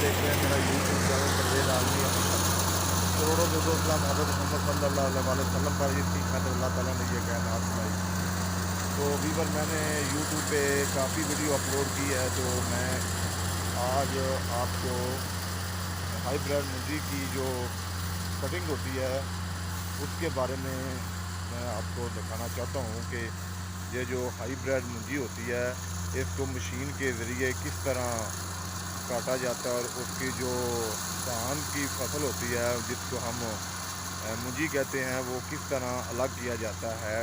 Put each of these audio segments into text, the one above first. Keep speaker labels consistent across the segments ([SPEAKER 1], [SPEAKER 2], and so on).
[SPEAKER 1] देख रहे हैं मेरा यूट्यूब चैनल परवेज़ आलमी करोड़ों लोगों का हज़रत मोहम्मद सल्लल्लाहु अलैहि वसल्लम पर ये सीख है तो अल्लाह ताला ने ये कायनात बनाई। तो वीवर मैंने यूट्यूब पे काफ़ी वीडियो अपलोड की है, तो मैं आज आपको हाईब्रिड मुर्गी की जो कटिंग होती है उसके बारे में मैं आपको दिखाना चाहता हूँ कि ये जो हाईब्रिड मुर्गी होती है इसको मशीन के ज़रिए किस तरह काटा जाता है और उसकी जो धान की फसल होती है जिसको हम मुंजी कहते हैं वो किस तरह अलग किया जाता है।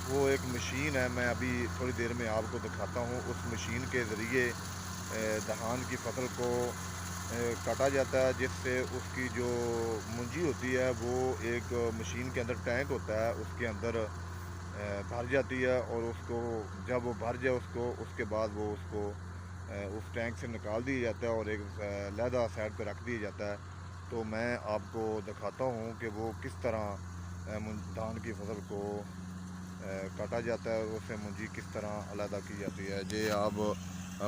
[SPEAKER 1] वो एक मशीन है, मैं अभी थोड़ी देर में आपको दिखाता हूँ। उस मशीन के ज़रिए धान की फसल को काटा जाता है, जिससे उसकी जो मुंजी होती है वो एक मशीन के अंदर टैंक होता है, उसके अंदर भर जाती है और उसको जब वो भर जाए उसके बाद वो उसको उस टैंक से निकाल दिया जाता है और एक लहदा साइड पर रख दिया जाता है। तो मैं आपको दिखाता हूँ कि वो किस तरह धान की फसल को काटा जाता है और उससे मुंजी किस तरह अलहदा की जाती है। ये आप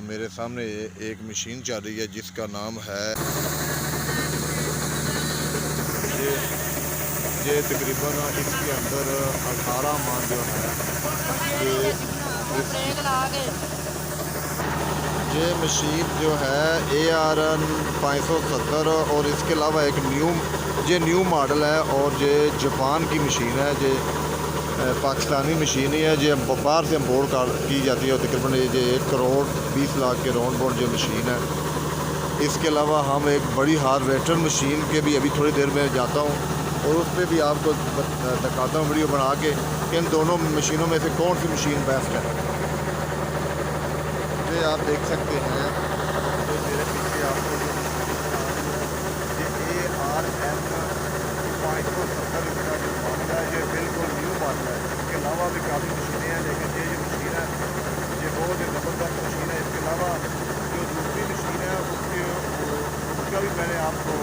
[SPEAKER 1] मेरे सामने एक मशीन चल रही है जिसका नाम है ये तकरीबन इसके अंदर 18 मान जो है ये मशीन जो है ARN 570 और इसके अलावा एक न्यू मॉडल है और ये जापान की मशीन है। ये पाकिस्तानी मशीन ही है, जो बाहर से इम्पोर्ट की जाती है। तकरीबन ये 1 करोड़ 20 लाख के राउंड बोर्ड जो मशीन है। इसके अलावा हम एक बड़ी हार्वेस्टर मशीन के भी अभी थोड़ी देर में जाता हूँ और उस पर भी आपको दिखाता हूँ वीडियो बना के कि इन दोनों मशीनों में से कौन सी मशीन बेस्ट है। ये आप देख सकते हैं तो मेरे पीछे आपको जो ये ARN 570 इसका जो मॉडल है ये बिल्कुल न्यू मॉडल है। इसके अलावा भी काफ़ी मशीनें हैं, लेकिन ये जो मशीन है ये बहुत ही ज़बरदस्त मशीन है। इसके अलावा जो दूसरी मशीन है उसका भी मैंने आपको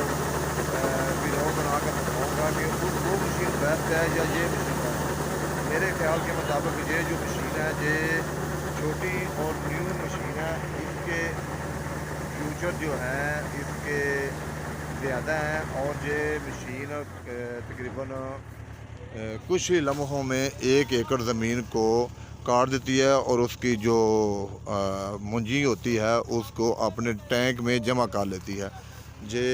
[SPEAKER 1] वीडियो बना कर दिखाऊँगा कि वो मशीन बेस्ट है या ये मशीन बेस्ट है। मेरे ख्याल के मुताबिक ये जो मशीन है ये छोटी और न्यू मशीन है, इसके फ्यूचर जो है इसके ज़्यादा हैं और ये मशीन तकरीबन कुछ ही लम्हों में 1 एकड़ ज़मीन को काट देती है और उसकी जो मुंजी होती है उसको अपने टैंक में जमा कर लेती है। ये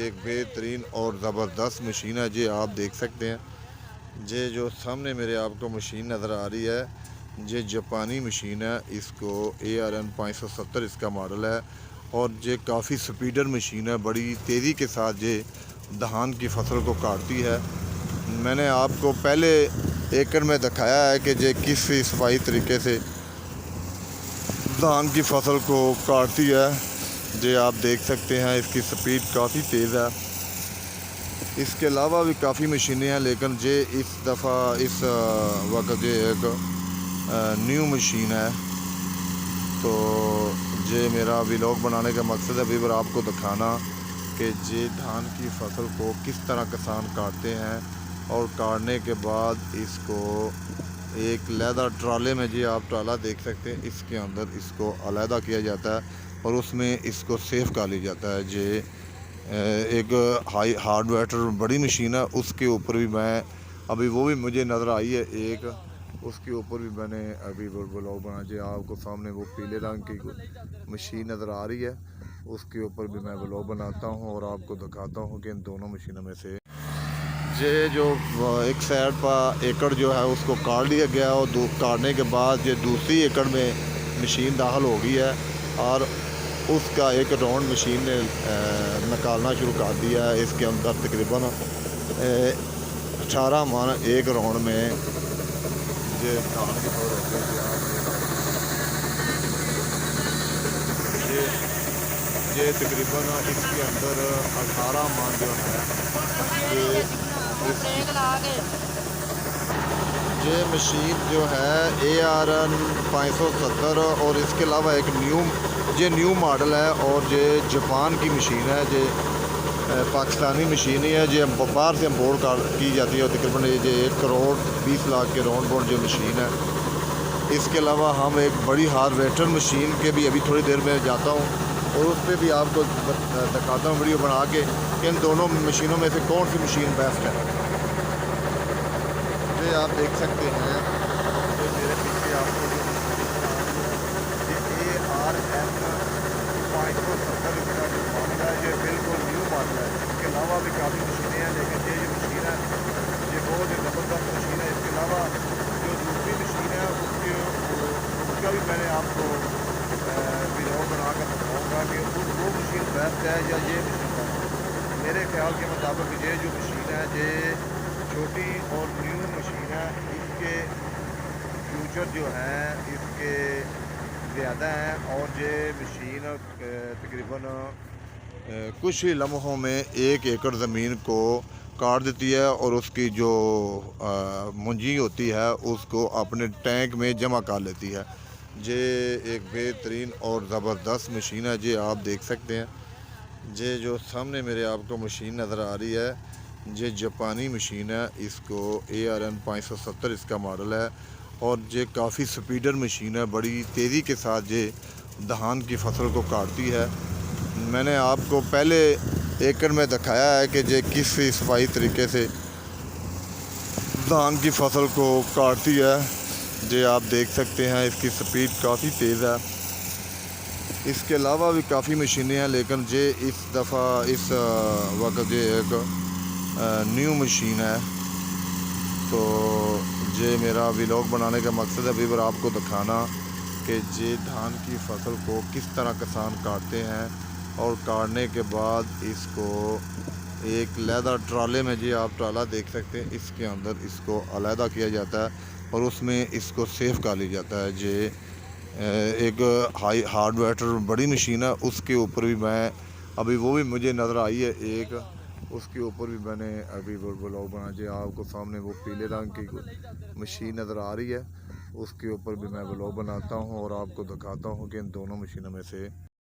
[SPEAKER 1] एक बेहतरीन और ज़बरदस्त मशीन है, ये आप देख सकते हैं। ये जो सामने मेरे आपको मशीन नज़र आ रही है ये जापानी मशीन है, इसको ARN 570 इसका मॉडल है और ये काफ़ी स्पीडर मशीन है। बड़ी तेज़ी के साथ ये धान की फसल को काटती है। मैंने आपको पहले एकड़ में दिखाया है कि ये किस सफाई तरीके से धान की फसल को काटती है। ये आप देख सकते हैं इसकी स्पीड काफ़ी तेज़ है। इसके अलावा भी काफ़ी मशीनें हैं, लेकिन ये इस दफ़ा इस वक्त ये एक न्यू मशीन है। तो ये मेरा व्लॉग बनाने का मकसद है वीवर आपको दिखाना कि ये धान की फसल को किस तरह किसान काटते हैं और काटने के बाद इसको एक लहदा ट्राले में, जी आप ट्राला देख सकते हैं, इसके अंदर इसको अलहदा किया जाता है और उसमें इसको सेफ कर लिया जाता है। ये एक हार्डवेयर बड़ी मशीन है, उसके ऊपर भी मैं अभी वो भी मुझे नज़र आई है एक, उसके ऊपर भी मैंने अभी ब्लॉग बना। जो आपको सामने वो पीले रंग की मशीन नज़र आ रही है उसके ऊपर भी मैं ब्लॉग बनाता हूँ और आपको दिखाता हूँ कि इन दोनों मशीनों में से ये जो एक साइड पर एकड़ जो है उसको काट लिया गया और काटने के बाद ये दूसरी एकड़ में मशीन दाखिल हो गई है और उसका एक राउंड मशीन ने निकालना शुरू कर दिया है। इसके अंदर तकरीबन 18 मन एक राउंड में ये धान की फसल होती है। ये तकरीबन इसके अंदर 18 मन जो है ये मशीन जो है ARN 570 और इसके अलावा एक न्यू मॉडल है और ये जापान की मशीन है। ये पाकिस्तानी मशीन ही है, जो बाहर से इम्पोर्ट की जाती है। तकरीबन ये 1 करोड़ 20 लाख के राउंड बोर्ड जो मशीन है। इसके अलावा हम एक बड़ी हार्वेस्टर मशीन के भी अभी थोड़ी देर में जाता हूँ और उस पर भी आपको दिखाता हूँ वीडियो बना के कि इन दोनों मशीनों में से कौन सी मशीन बेस्ट है। ये आप देख सकते हैं, ये मेरे पीछे आपको जो ये ARN 570 इसका जो मॉडल है, ये बिल्कुल न्यू मॉडल है। इसके अलावा भी काफ़ी मशीनें हैं, लेकिन ये मशीन है, ये बहुत ही ज़बरदस्त मशीन है। इसके अलावा जो दूसरी मशीन है उसका भी मैंने आपको वीडियो बना कर बताऊँगा कि वो मशीन बेस्ट है या ये मशीन बेस्ट है। मेरे ख्याल के मुताबिक ये जो मशीन है, ये छोटी और न्यू मशीन है, इसके फ्यूचर जो हैं इसके ज़्यादा हैं और ये मशीन तकरीबन कुछ ही लम्हों में 1 एकड़ ज़मीन को काट देती है और उसकी जो मुंजी होती है उसको अपने टैंक में जमा कर लेती है। ये एक बेहतरीन और ज़बरदस्त मशीन है, ये आप देख सकते हैं। ये जो सामने मेरे आपको मशीन नज़र आ रही है, ये जापानी मशीन है, इसको ARN 570 इसका मॉडल है और ये काफ़ी स्पीडर मशीन है, बड़ी तेज़ी के साथ ये धान की फसल को काटती है। मैंने आपको पहले एकड़ में दिखाया है कि ये किस सफाई तरीके से धान की फसल को काटती है। ये आप देख सकते हैं, इसकी स्पीड काफ़ी तेज़ है। इसके अलावा भी काफ़ी मशीनें हैं, लेकिन ये इस दफ़ा इस वक्त ये एक न्यू मशीन है। तो ये मेरा व्लॉग बनाने का मकसद है व्यूअर आपको दिखाना कि ये धान की फसल को किस तरह किसान काटते हैं और काटने के बाद इसको एक लहदा ट्राले में, जी आप ट्राला देख सकते हैं, इसके अंदर इसको अलहदा किया जाता है और उसमें इसको सेफ कर लिया जाता है। ये एक हाई हार्ड वेटर बड़ी मशीन है, उसके ऊपर भी मैं अभी वो भी मुझे नज़र आई है एक, उसके ऊपर भी मैंने अभी वो ब्लॉग बना। जो आपको सामने वो पीले रंग की मशीन नज़र आ रही है, उसके ऊपर भी मैं ब्लॉग बनाता हूँ और आपको दिखाता हूँ कि इन दोनों मशीनों में से